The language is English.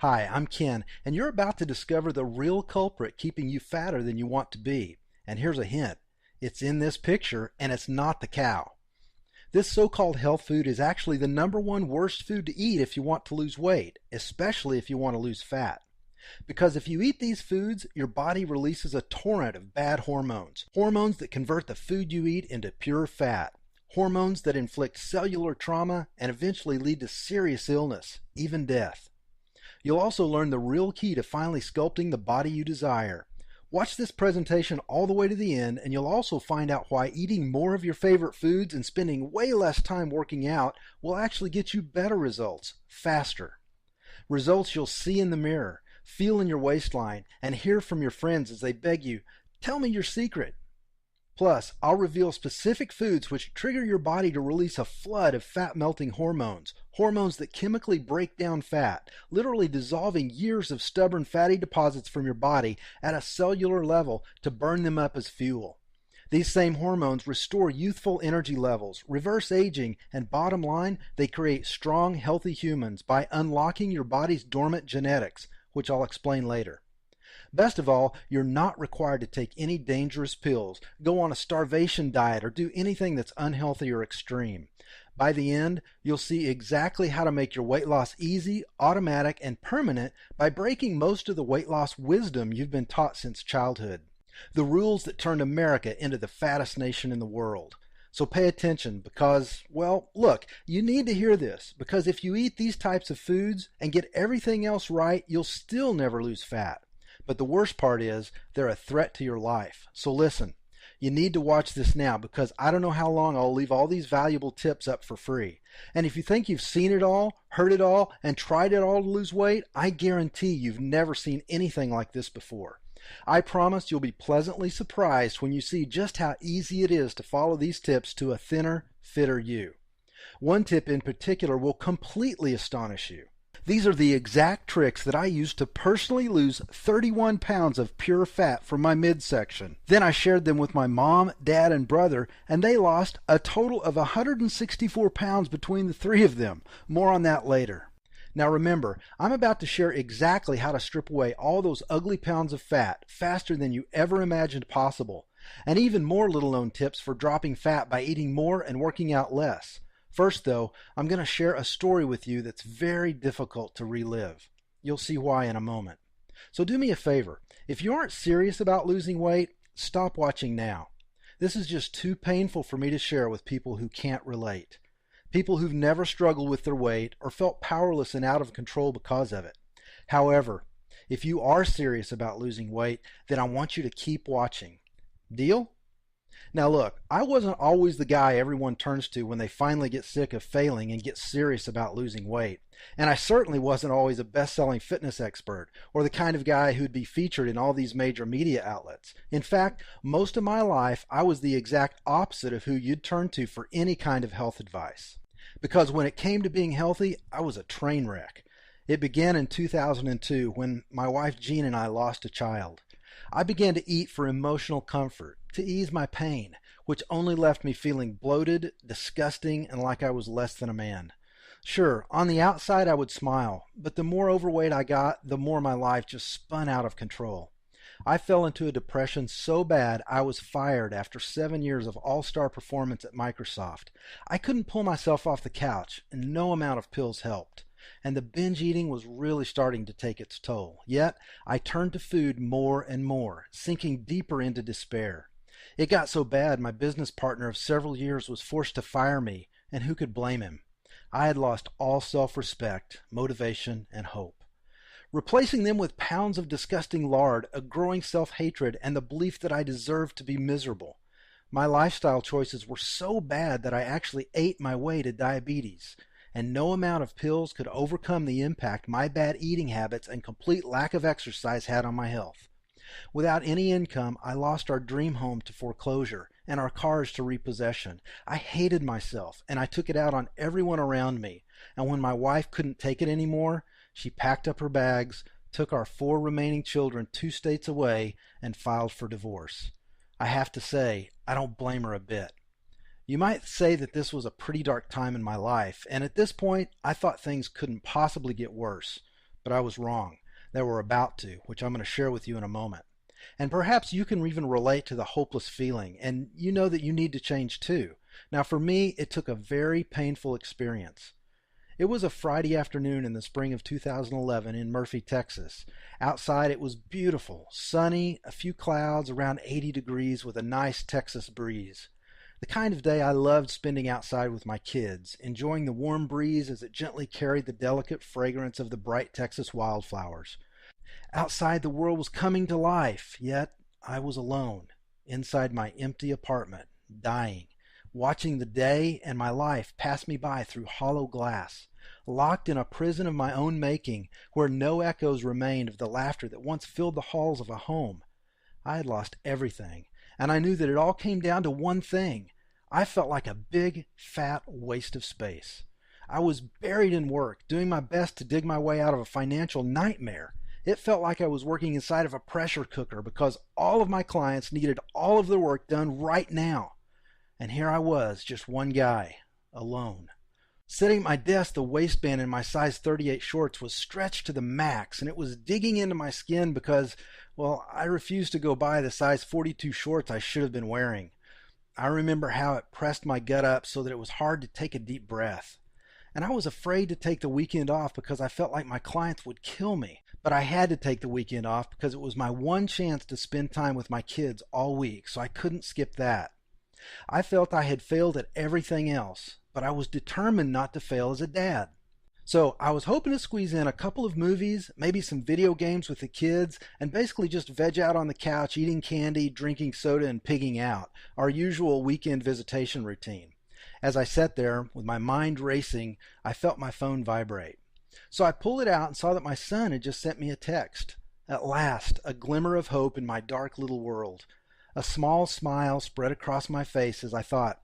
Hi, I'm Ken, and you're about to discover the real culprit keeping you fatter than you want to be. And here's a hint. It's in this picture, and it's not the cow. This so-called health food is actually the number one worst food to eat if you want to lose weight, especially if you want to lose fat. Because if you eat these foods, your body releases a torrent of bad hormones. Hormones that convert the food you eat into pure fat. Hormones that inflict cellular trauma and eventually lead to serious illness, even death. You'll also learn the real key to finally sculpting the body you desire. Watch this presentation all the way to the end, and you'll also find out why eating more of your favorite foods and spending way less time working out will actually get you better results, faster. Results you'll see in the mirror, feel in your waistline, and hear from your friends as they beg you, "Tell me your secret." Plus, I'll reveal specific foods which trigger your body to release a flood of fat-melting hormones, hormones that chemically break down fat, literally dissolving years of stubborn fatty deposits from your body at a cellular level to burn them up as fuel. These same hormones restore youthful energy levels, reverse aging, and bottom line, they create strong, healthy humans by unlocking your body's dormant genetics, which I'll explain later. Best of all, you're not required to take any dangerous pills, go on a starvation diet, or do anything that's unhealthy or extreme. By the end, you'll see exactly how to make your weight loss easy, automatic, and permanent by breaking most of the weight loss wisdom you've been taught since childhood. The rules that turned America into the fattest nation in the world. So pay attention because, well, look, you need to hear this because if you eat these types of foods and get everything else right, you'll still never lose fat. But the worst part is, they're a threat to your life. So listen, you need to watch this now because I don't know how long I'll leave all these valuable tips up for free. And if you think you've seen it all, heard it all, and tried it all to lose weight, I guarantee you've never seen anything like this before. I promise you'll be pleasantly surprised when you see just how easy it is to follow these tips to a thinner, fitter you. One tip in particular will completely astonish you. These are the exact tricks that I used to personally lose 31 pounds of pure fat from my midsection. Then I shared them with my mom, dad, and brother, and they lost a total of 164 pounds between the three of them. More on that later. Now remember, I'm about to share exactly how to strip away all those ugly pounds of fat faster than you ever imagined possible, and even more little-known tips for dropping fat by eating more and working out less. First, though, I'm going to share a story with you that's very difficult to relive. You'll see why in a moment. So do me a favor. If you aren't serious about losing weight, stop watching now. This is just too painful for me to share with people who can't relate. People who've never struggled with their weight or felt powerless and out of control because of it. However, if you are serious about losing weight, then I want you to keep watching. Deal? Now look, I wasn't always the guy everyone turns to when they finally get sick of failing and get serious about losing weight. And I certainly wasn't always a best-selling fitness expert or the kind of guy who'd be featured in all these major media outlets. In fact, most of my life I was the exact opposite of who you'd turn to for any kind of health advice. Because when it came to being healthy, I was a train wreck. It began in 2002 when my wife Jean and I lost a child. I began to eat for emotional comfort, to ease my pain, which only left me feeling bloated, disgusting, and like I was less than a man. Sure, on the outside I would smile, but the more overweight I got, the more my life just spun out of control. I fell into a depression so bad I was fired after 7 years of all-star performance at Microsoft. I couldn't pull myself off the couch, and no amount of pills helped. And the binge eating was really starting to take its toll. Yet, I turned to food more and more, sinking deeper into despair. It got so bad my business partner of several years was forced to fire me, and who could blame him? I had lost all self-respect, motivation, and hope. Replacing them with pounds of disgusting lard, a growing self-hatred, and the belief that I deserved to be miserable. My lifestyle choices were so bad that I actually ate my way to diabetes. And no amount of pills could overcome the impact my bad eating habits and complete lack of exercise had on my health. Without any income, I lost our dream home to foreclosure and our cars to repossession. I hated myself, and I took it out on everyone around me. And when my wife couldn't take it anymore, she packed up her bags, took our 4 remaining children 2 states away, and filed for divorce. I have to say, I don't blame her a bit. You might say that this was a pretty dark time in my life, and at this point, I thought things couldn't possibly get worse. but I was wrong. They were about to, which I'm going to share with you in a moment. And perhaps you can even relate to the hopeless feeling, and you know that you need to change too. Now, for me, it took a very painful experience. It was a Friday afternoon in the spring of 2011 in Murphy, Texas. Outside it was beautiful, sunny, a few clouds, around 80 degrees with a nice Texas breeze. The kind of day I loved spending outside with my kids, enjoying the warm breeze as it gently carried the delicate fragrance of the bright Texas wildflowers. Outside the world was coming to life, yet I was alone, inside my empty apartment, dying, watching the day and my life pass me by through hollow glass, locked in a prison of my own making where no echoes remained of the laughter that once filled the halls of a home. I had lost everything, and I knew that it all came down to one thing. I felt like a big, fat waste of space. I was buried in work, doing my best to dig my way out of a financial nightmare. It felt like I was working inside of a pressure cooker because all of my clients needed all of their work done right now. And here I was, just one guy, alone. Sitting at my desk, the waistband in my size 38 shorts was stretched to the max, and it was digging into my skin because, well, I refused to go buy the size 42 shorts I should have been wearing. I remember how it pressed my gut up so that it was hard to take a deep breath. And I was afraid to take the weekend off because I felt like my clients would kill me. But I had to take the weekend off because it was my one chance to spend time with my kids all week, so I couldn't skip that. I felt I had failed at everything else, but I was determined not to fail as a dad. So I was hoping to squeeze in a couple of movies, maybe some video games with the kids, and basically just veg out on the couch, eating candy, drinking soda, and pigging out, our usual weekend visitation routine. As I sat there, with my mind racing, I felt my phone vibrate. So I pulled it out and saw that my son had just sent me a text. At last, a glimmer of hope in my dark little world. A small smile spread across my face as I thought,